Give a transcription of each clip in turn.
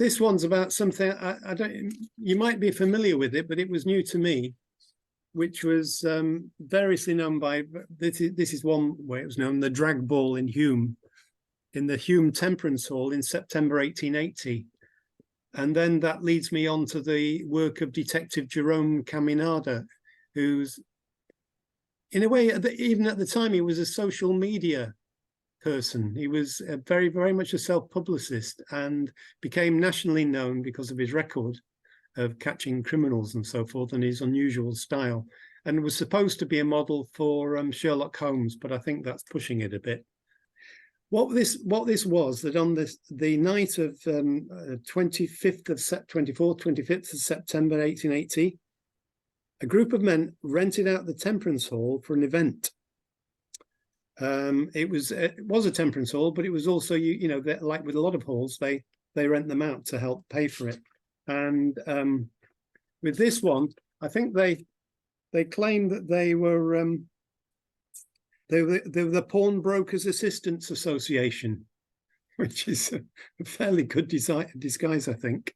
This one's about something I don't. You might be familiar with it, but it was new to me, which was variously known by. This is one way it was known: the drag ball in Hulme, in the Hulme Temperance Hall in September 1880, and then that leads me on to the work of Detective Jerome Caminada, who's, in a way, even at the time, he was a social media person. He was very, very much a self-publicist and became nationally known because of his record of catching criminals and so forth, and his unusual style, and was supposed to be a model for Sherlock Holmes, but I think that's pushing it a bit. What this was, that on the night of 25th of 25th of September 1880, a group of men rented out the Temperance Hall for an event. It was a Temperance Hall, but it was also, you know, like with a lot of halls, they rent them out to help pay for it. And with this one, I think they claimed that they were the Pawnbrokers Assistance Association, which is a fairly good disguise, I think.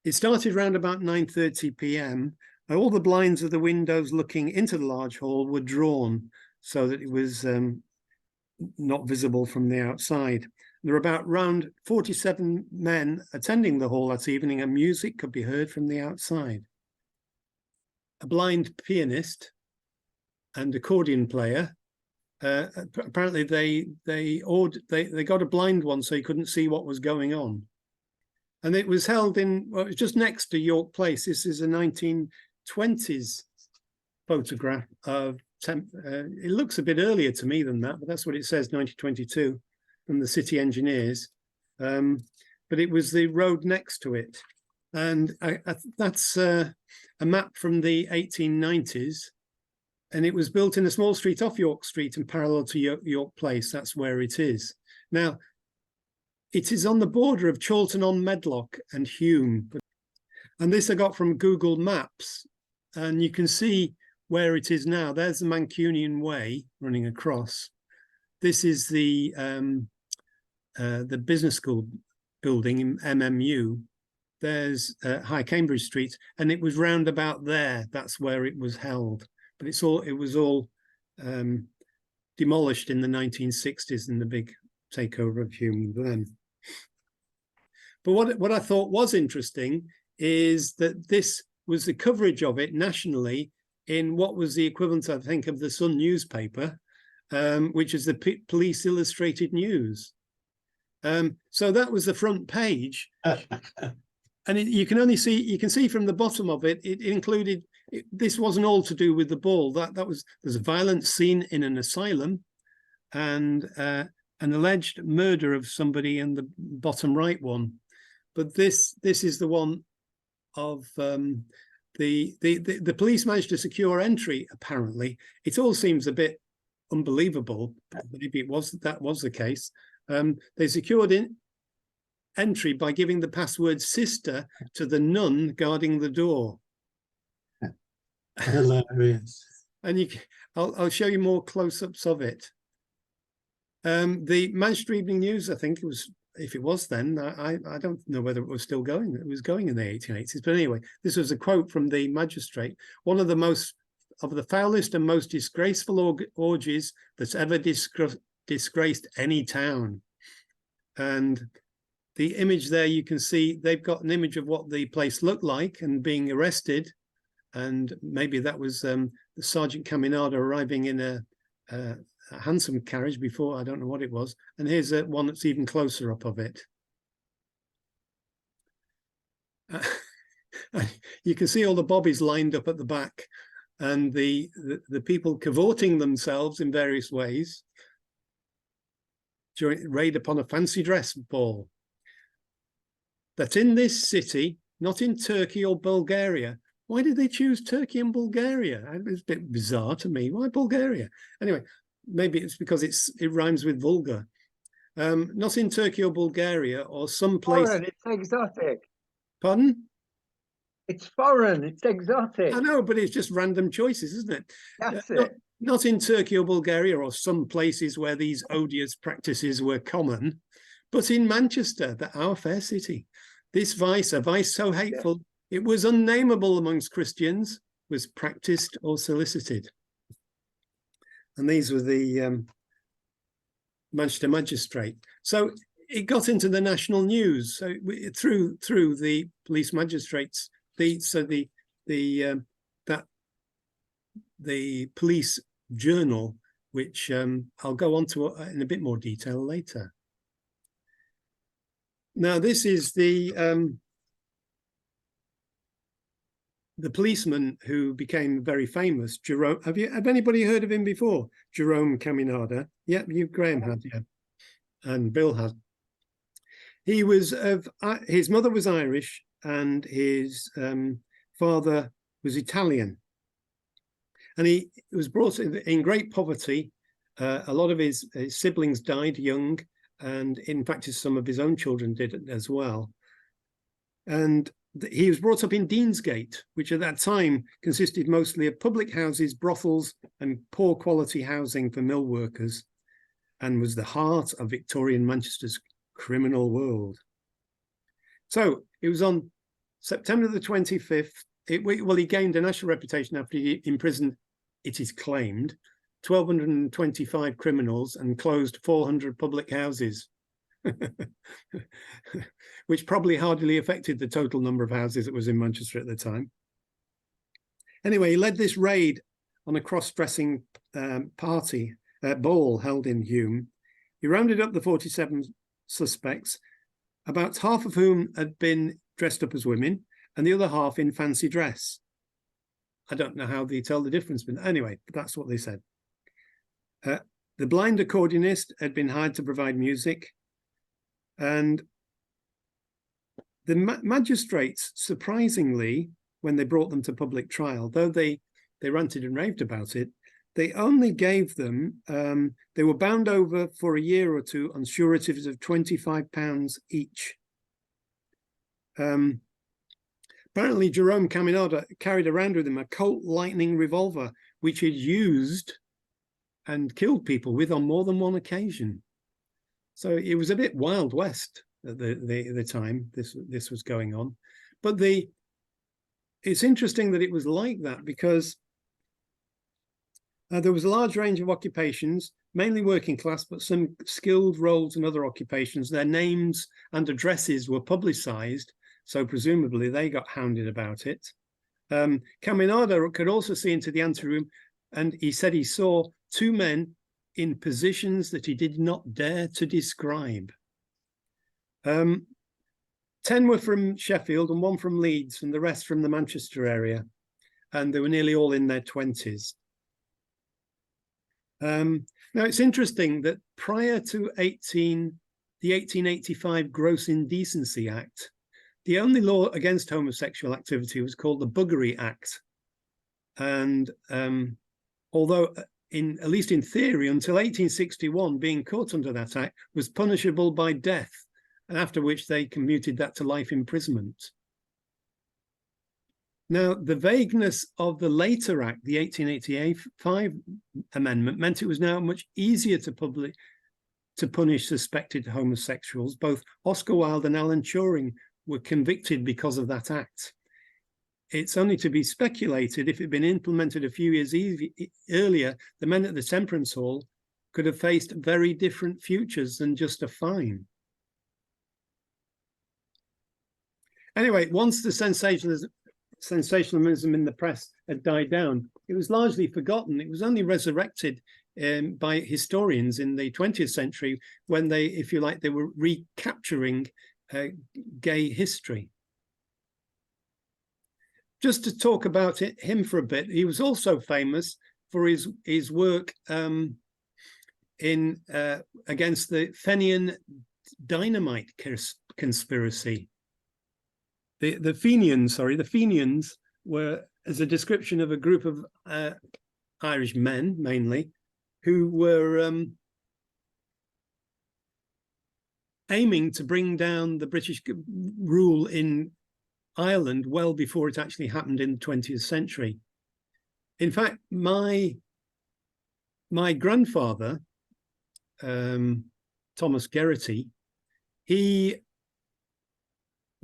It started around about 9:30 p.m. All the blinds of the windows looking into the large hall were drawn so that it was not visible from the outside. There were about around 47 men attending the hall that evening, and music could be heard from the outside. A blind pianist and accordion player. Apparently, they got a blind one so he couldn't see what was going on, and it was held in. Well, it was just next to York Place. This is a 1920s photograph of. It looks a bit earlier to me than that, but that's what it says, 1922, from the city engineers. But it was the road next to it, and that's a map from the 1890s. And it was built in a small street off York Street and parallel to York Place. That's where it is. Now, it is on the border of Chorlton-on-Medlock and Hulme. And this I got from Google Maps. And you can see where it is now. There's the Mancunian Way running across. This is the business school building in MMU. There's High Cambridge Street. And it was round about there. That's where it was held. But it was all demolished in the 1960s in the big takeover of Hulme then. But what I thought was interesting is that this was the coverage of it nationally in what was the equivalent, I think, of the Sun newspaper, which is the Police Illustrated News. So that was the front page. And you can see from the bottom of it, it included, this wasn't all to do with the ball. There's a violent scene in an asylum, and an alleged murder of somebody in the bottom right one. But this is the one of the police managed to secure entry. Apparently, it all seems a bit unbelievable. Maybe that was the case. They secured entry by giving the password "sister" to the nun guarding the door. Hilarious. And I'll show you more close-ups of it. The Manchester Evening News, I think it was, if it was then, I don't know whether it was still going. It was going in the 1880s. But anyway, this was a quote from the magistrate. One of the foulest and most disgraceful orgies that's ever disgraced any town. And the image there, you can see they've got an image of what the place looked like and being arrested. And maybe that was the Sergeant Caminada arriving in a hansom carriage before, I don't know what it was. And here's one that's even closer up of it. You can see all the bobbies lined up at the back, and the people cavorting themselves in various ways during raid upon a fancy dress ball. That in this city, not in Turkey or Bulgaria. Why did they choose Turkey and Bulgaria? It was a bit bizarre to me. Why Bulgaria? Anyway, maybe it's because it rhymes with vulgar. Not in Turkey or Bulgaria or some place. Foreign, it's exotic. Pardon? It's foreign, it's exotic. I know, but it's just random choices, isn't it? That's it. Not in Turkey or Bulgaria or some places where these odious practices were common, but in Manchester, our fair city. This vice, a vice so hateful, it was unnameable amongst Christians, was practiced or solicited. And these were the Manchester magistrate. So it got into the national news. So through the police magistrates, the police journal, which I'll go on to in a bit more detail later. Now, this is the policeman who became very famous, Jerome. Have anybody heard of him before? Jerome Caminada. Yep, Graham had, yeah, and Bill had. He was his mother was Irish and his father was Italian, and he was brought in great poverty. A lot of his siblings died young, and in fact, some of his own children did as well. And he was brought up in Deansgate, which at that time consisted mostly of public houses, brothels, and poor quality housing for mill workers, and was the heart of Victorian Manchester's criminal world. So it was on September the 25th. Well, he gained a national reputation after he imprisoned, it is claimed, 1,225 criminals and closed 400 public houses. Which probably hardly affected the total number of houses that was in Manchester at the time. Anyway, he led this raid on a cross-dressing ball held in Hulme. He rounded up the 47 suspects, about half of whom had been dressed up as women and the other half in fancy dress. I don't know how they tell the difference, but anyway, that's what they said. The blind accordionist had been hired to provide music, and the magistrates, surprisingly, when they brought them to public trial, though they ranted and raved about it, they only gave them, they were bound over for a year or two on suretives of £25 each. Apparently, Jerome Caminada carried around with him a Colt Lightning revolver, which he'd used and killed people with on more than one occasion. So it was a bit Wild West at the time this was going on. But it's interesting that it was like that, because there was a large range of occupations, mainly working class, but some skilled roles and other occupations. Their names and addresses were publicized, so presumably they got hounded about it. Caminada could also see into the anteroom, and he said he saw two men in positions that he did not dare to describe. 10 were from Sheffield and 1 from Leeds, and the rest from the Manchester area, and they were nearly all in their 20s. Now, it's interesting that prior to the 1885 Gross Indecency Act, the only law against homosexual activity was called the Buggery Act. And although at least in theory, until 1861, being caught under that act was punishable by death, and after which they commuted that to life imprisonment. Now, the vagueness of the later act, the 1885 amendment, meant it was now much easier to punish suspected homosexuals. Both Oscar Wilde and Alan Turing were convicted because of that act. It's only to be speculated if it had been implemented a few years earlier, the men at the Temperance Hall could have faced very different futures than just a fine. Anyway, once the sensationalism in the press had died down, it was largely forgotten. It was only resurrected by historians in the 20th century when they, if you like, they were recapturing gay history. Just to talk about him for a bit, he was also famous for his work against the Fenian dynamite conspiracy. The Fenians were as a description of a group of Irish men, mainly, who were aiming to bring down the British rule in Ireland well before it actually happened in the 20th century. In fact, my grandfather, Thomas Geraghty, he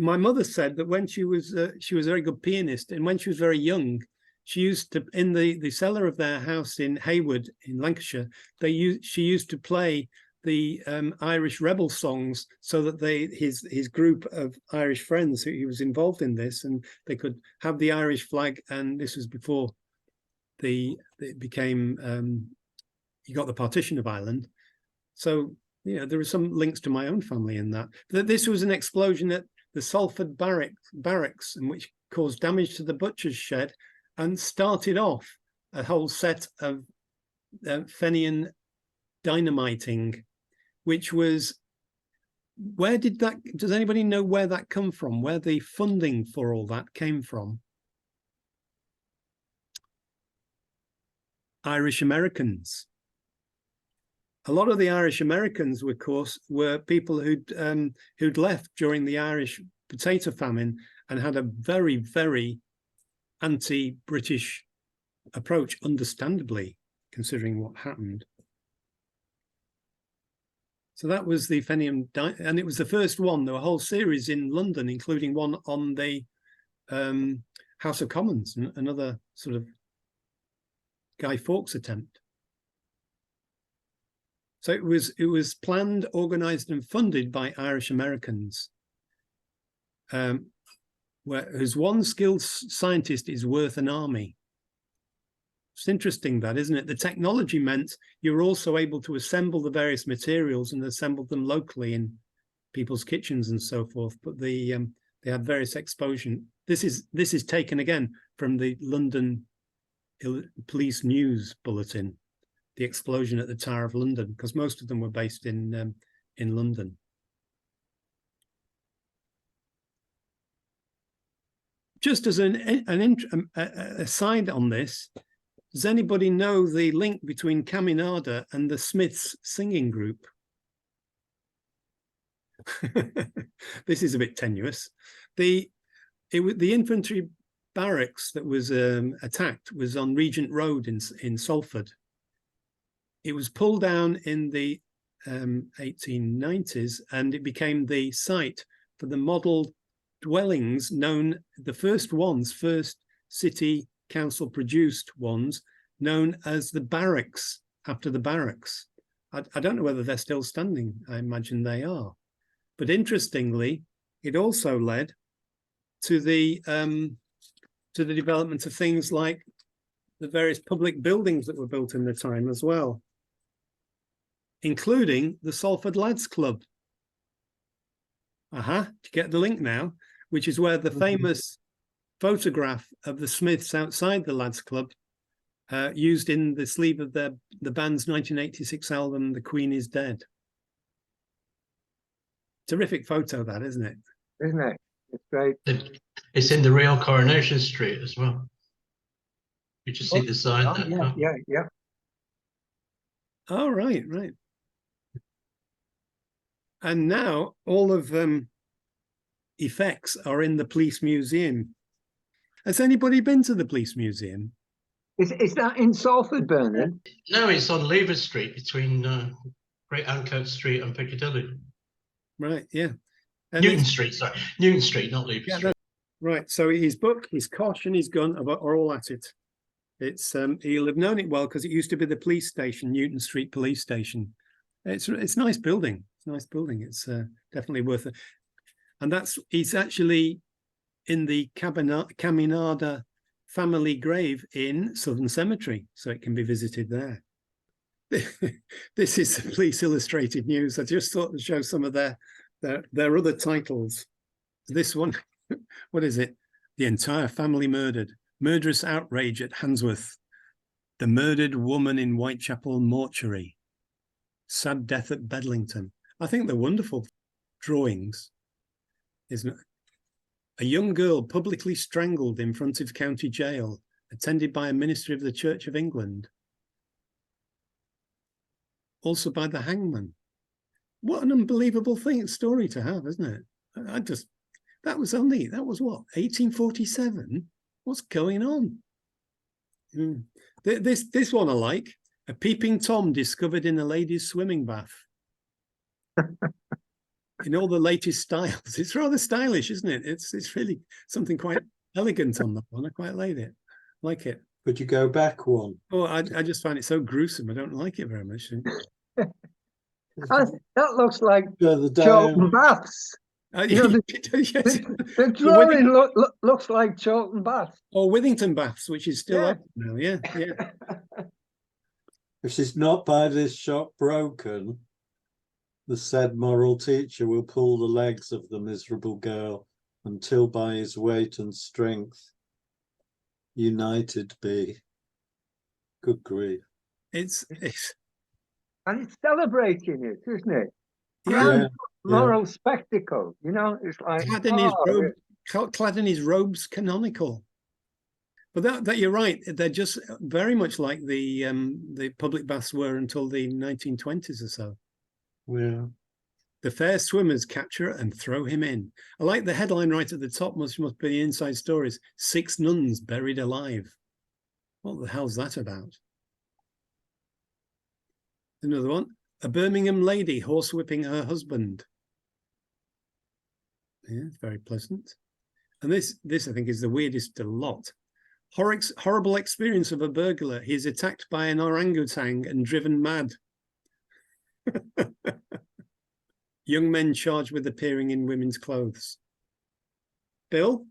my mother said that when she was a very good pianist, and when she was very young, she used to, in the cellar of their house in Hayward in Lancashire, she used to play the Irish rebel songs so that his group of Irish friends who he was involved in this, and they could have the Irish flag. And this was before it became you got the partition of Ireland. So there are some links to my own family in that. This was an explosion at the Salford barracks, in which caused damage to the butcher's shed and started off a whole set of Fenian dynamiting, which was, does anybody know where that come from? Where the funding for all that came from? Irish Americans. A lot of the Irish Americans, of course, were people who'd left during the Irish potato famine and had a very, very anti-British approach, understandably, considering what happened. So that was the Fenian, and it was the first one. There were a whole series in London, including one on the House of Commons, another sort of Guy Fawkes attempt. So it was planned, organised, and funded by Irish Americans, whose one skilled scientist is worth an army. It's interesting, that, isn't it? The technology meant you were also able to assemble the various materials and assemble them locally in people's kitchens and so forth. But they had various explosions. This is taken again from the London Police News Bulletin. The explosion at the Tower of London, because most of them were based in London. Just as a side on this, does anybody know the link between Caminada and the Smiths singing group? This is a bit tenuous. The infantry barracks that was attacked was on Regent Road in Salford. It was pulled down in the 1890s, and it became the site for the model dwellings the first city council produced ones, known as the barracks, after the barracks. I don't know whether they're still standing. I imagine they are. But interestingly, it also led to the development of things like the various public buildings that were built in the time as well, including the Salford Lads Club. Do you get the link now? Which is where the famous photograph of the Smiths outside the Lads Club, used in the sleeve of the band's 1986 album, The Queen is Dead. Terrific photo, that, isn't it? Isn't it? It's great. It's in the real Coronation Street as well. You just see the sign there. Yeah. Oh, right. And now all of effects are in the police museum. Has anybody been to the police museum? Is that in Salford, Bernard? No, it's on Lever Street between Great Ancoats Street and Piccadilly. Right, yeah. And Newton Street, not Lever Street. Right, so his book, his cosh and his gun are all at it. It's he'll have known it well because it used to be the police station, Newton Street Police Station. It's a nice building. It's a nice building. It's definitely worth it. And he's actually in the Caminada family grave in Southern Cemetery, so it can be visited there. This is the Police Illustrated News. I just thought to show some of their other titles. This one, what is it? The entire family murdered. Murderous outrage at Handsworth. The murdered woman in Whitechapel mortuary. Sad death at Bedlington. I think they're wonderful drawings, isn't it? A young girl publicly strangled in front of county jail, attended by a minister of the Church of England. Also by the hangman. What an unbelievable story to have, isn't it? That was what, 1847? What's going on? This one I like. A peeping Tom discovered in a lady's swimming bath. in all the latest styles. It's rather stylish, isn't it? It's really something quite elegant on that one. I quite like it. Like it. Could you go back one? Oh, I just find it so gruesome. I don't like it very much. That looks like Further Chorlton down. Baths. You know, Yes. the drawing looks like Chorlton Baths. Or Withington Baths, which is still Yeah. open now. Yeah, yeah. If she's not by this shop broken, the said moral teacher will pull the legs of the miserable girl until by his weight and strength united be. Good grief. It's And it's celebrating it, isn't it? yeah. Grand Yeah, moral spectacle, you know, it's like clad in his robes canonical. But that you're right, they're just very much like the public baths were until the 1920s or so. yeah. The fair swimmers capture and throw him in. I like the headline right at the top, must be the inside stories. 6 nuns buried alive. What the hell's that about? Another one. A Birmingham lady horsewhipping her husband. Yeah, very pleasant. And this I think is the weirdest of the lot. Horrible experience of a burglar. He is attacked by an orangutan and driven mad. Young men charged with appearing in women's clothes. Bill?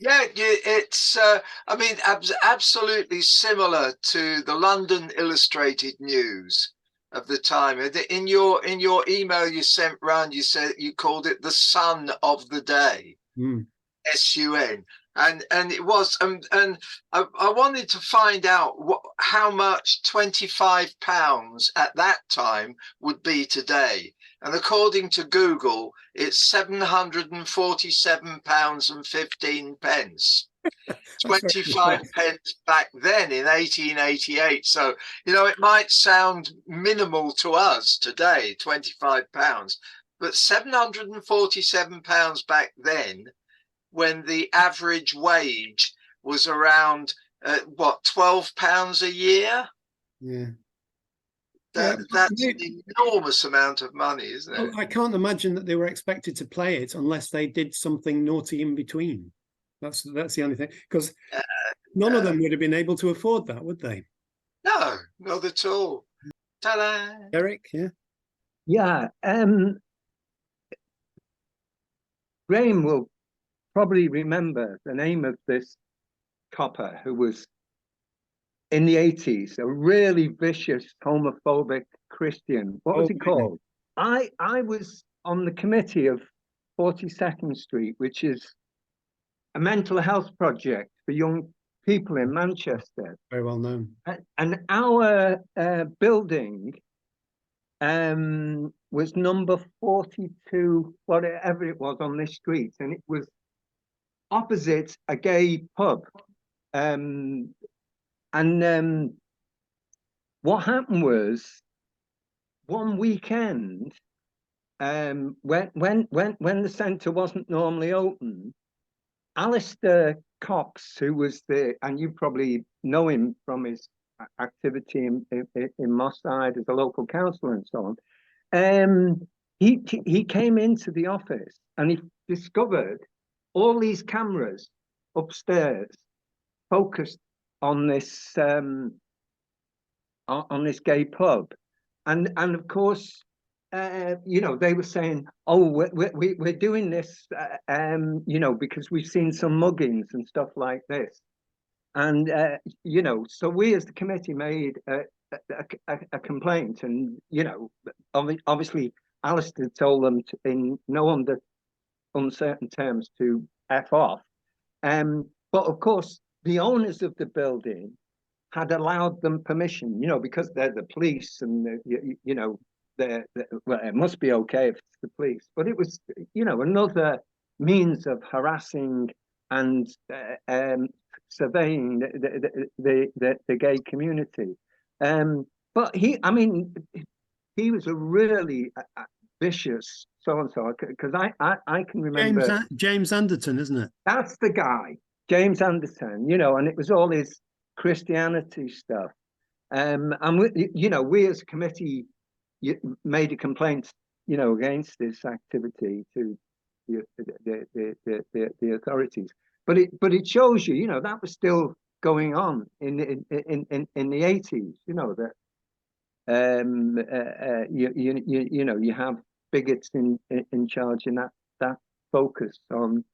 Yeah, it's, I mean, absolutely similar to the London Illustrated News of the time. In your email you sent round, you said you called it the Sun of the Day, SUN. And it was, and I wanted to find out how much £25 at that time would be today. And according to Google, it's £747.15. 25 pence back then in 1888. So, you know, it might sound minimal to us today, £25, but £747 back then, when the average wage was around £12 a year. Yeah. That's an enormous amount of money, isn't it? I can't imagine that they were expected to play it unless they did something naughty in between. That's the only thing, because none of them would have been able to afford that, would they? No, not at all. Ta-da! Eric, yeah. Yeah, Graham will probably remember the name of this copper who was in the 80s, a really vicious homophobic Christian. What was he called? I was on the committee of 42nd Street, which is a mental health project for young people in Manchester. Very well known. And our building was number 42, whatever it was, on this street, and it was opposite a gay pub. What happened was, one weekend, when the centre wasn't normally open, Alistair Cox, who was and you probably know him from his activity in Moss Side as a local councillor and so on, he came into the office and he discovered all these cameras upstairs focused on this gay pub, and of course, you know, they were saying, oh, we're doing this, you know, because we've seen some muggings and stuff like this, and you know, so we as the committee made a complaint, and you know, obviously Alistair told them in no uncertain terms to F off, but of course the owners of the building had allowed them permission, you know, because they're the police, and you know, well, it must be okay if it's the police, but it was, you know, another means of harassing and surveying the gay community. But I mean, he was a really vicious so-and-so, because I can remember James Anderton, isn't it? That's the guy, James Anderton, you know, and it was all his Christianity stuff. And we, you know, we as a committee made a complaint you know, against this activity to the authorities. But it shows you, you know, that was still going on in the 80s. You know that you know, you have bigots in charge, and that focus on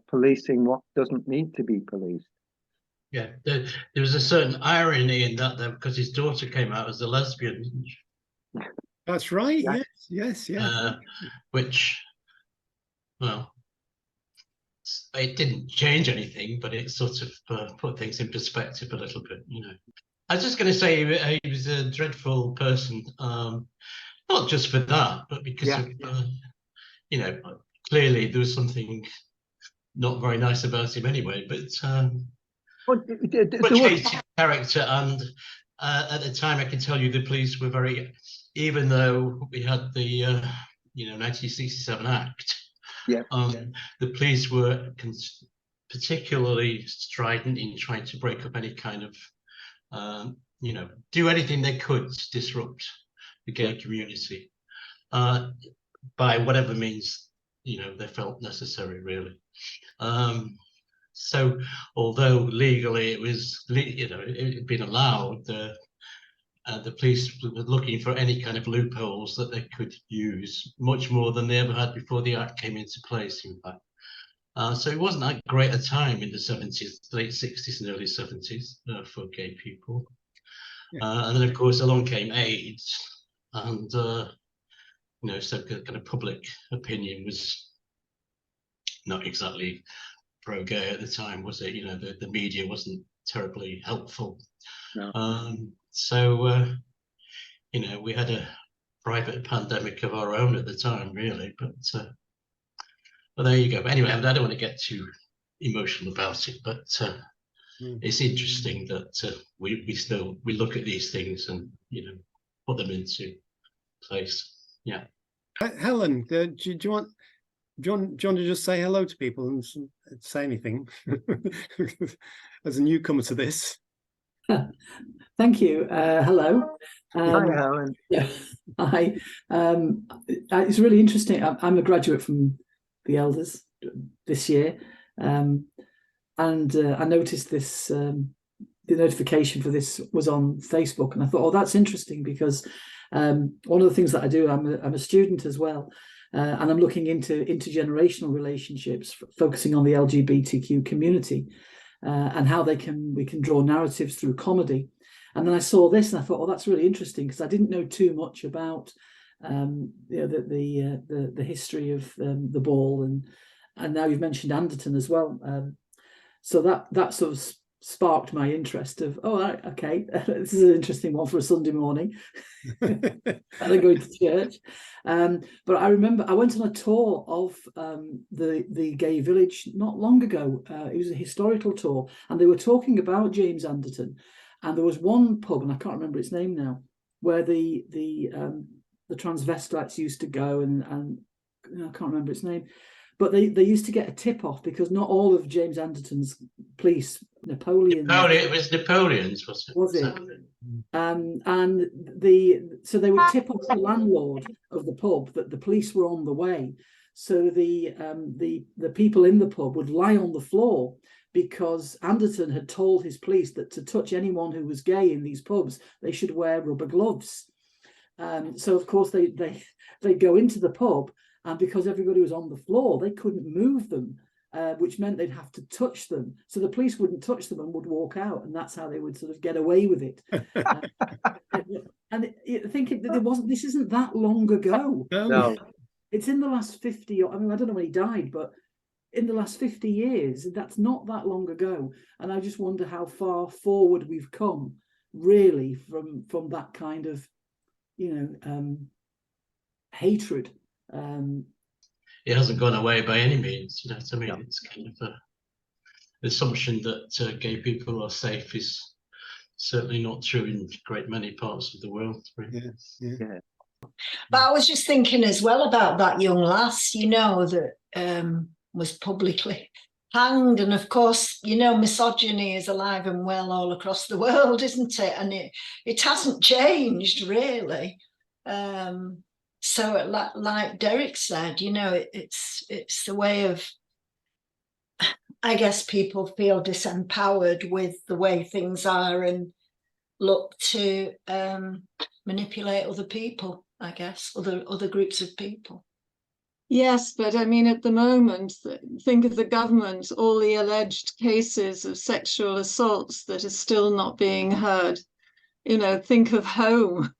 policing what doesn't need to be policed. Yeah, there was a certain irony in that, though, because his daughter came out as a lesbian, didn't she? That's right. Yeah. Yes. Which, well, it didn't change anything, but it sort of put things in perspective a little bit, you know. I was just going to say he was a dreadful person, not just for that, but because of, you know, clearly there was something not very nice about him anyway. But much hated character, and at the time, I can tell you the police were very, even though we had the you know, 1967 Act. The police were particularly strident in trying to break up any kind of, you know, do anything they could to disrupt the gay community by whatever means, you know, they felt necessary, really. So although legally it was, you know, it had been allowed, the police were looking for any kind of loopholes that they could use, much more than they ever had before the Act came into place, in fact. So it wasn't that great a time in the 70s, late 60s and early 70s for gay people. And then, of course, along came AIDS, and you know, so kind of public opinion was not exactly pro-gay at the time, was it? You know, the media wasn't terribly helpful. No. So you know, we had a private pandemic of our own at the time, really. But there you go. But anyway, I don't want to get too emotional about it, but it's interesting that we look at these things and, you know, put them into place. Yeah. Helen, do you want to just say hello to people and say anything as a newcomer to this? Thank you. Hello. Hi, Helen. Yeah. Hi. It's really interesting. I'm a graduate from the Elders this year, and I noticed this. The notification for this was on Facebook, and I thought, oh, that's interesting, because one of the things that I do, I'm a student as well, and I'm looking into intergenerational relationships, focusing on the LGBTQ community and how we can draw narratives through comedy. And then I saw this, and I thought, oh, that's really interesting, because I didn't know too much about you know, the history of the ball, and now you've mentioned Anderton as well. So that sort of sparked my interest of, oh, okay, this is an interesting one for a Sunday morning. And then going to church. But I remember I went on a tour of the gay village not long ago. It was a historical tour, and they were talking about James Anderton. And there was one pub, and I can't remember its name now, where the transvestites used to go, and you know, I can't remember its name. But they used to get a tip off, because not all of James Anderton's police, Napoleon. It was Napoleon's, was it? Was it? So they would tip off the landlord of the pub that the police were on the way. So the people in the pub would lie on the floor, because Anderton had told his police that to touch anyone who was gay in these pubs, they should wear rubber gloves. So of course they go into the pub, and because everybody was on the floor, they couldn't move them, which meant they'd have to touch them. So the police wouldn't touch them and would walk out, and that's how they would sort of get away with it. And I think this isn't that long ago. No. It's in the last 50, I mean, I don't know when he died, but in the last 50 years, that's not that long ago. And I just wonder how far forward we've come, really, from that kind of, you know, hatred. It hasn't gone away by any means, you know what I mean? No. It's kind of the assumption that gay people are safe is certainly not true in a great many parts of the world. Really. Yeah. But I was just thinking as well about that young lass, you know, that was publicly hanged. And of course, you know, misogyny is alive and well all across the world, isn't it? And it hasn't changed, really. So like Derek said, you know, it's the way of, I guess people feel disempowered with the way things are and look to manipulate other people, I guess, other groups of people. Yes, but I mean, at the moment, think of the government, all the alleged cases of sexual assaults that are still not being heard. You know, think of home.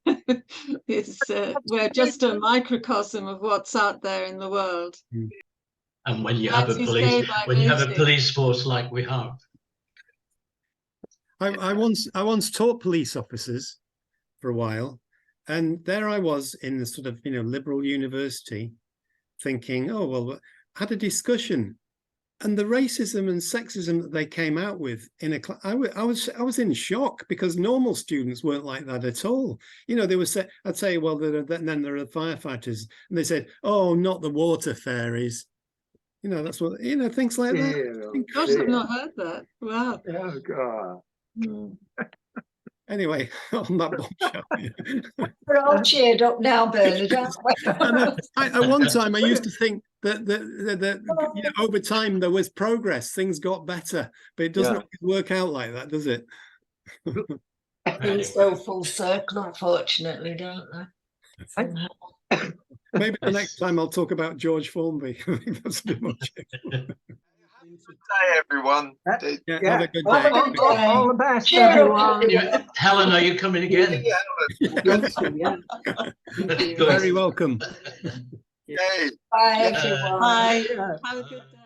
We're just a microcosm of what's out there in the world. And when you have a As you police, say, by when you have a voting. police force like we have. I once taught police officers for a while, and there I was in the sort of, you know, liberal university, thinking, oh well, had a discussion, and the racism and sexism that they came out with in a class, I was in shock, because normal students weren't like that at all. You know, they were say, I'd say, well, then there are the firefighters, and they said, oh, not the water fairies. You know, that's what, you know, things like that. Ew, Gosh, I've not heard that. Wow. Oh God. Mm. Anyway, on that bombshell. We're all cheered up now, Bernard, aren't we? At one time, I used to think that you know, over time there was progress, things got better, but it doesn't work out like that, does it? Things go full circle, unfortunately, don't they? Somehow. Maybe the next time I'll talk about George Formby. I think that's a bit much. Good day, everyone. Yeah, have a good Have a day. good day. All the best, Cheer up, everyone. everyone. Helen, are you coming again? Thank you, yeah. Thank you. Very welcome. Hey. Bye. Bye. Yeah. Have a good day.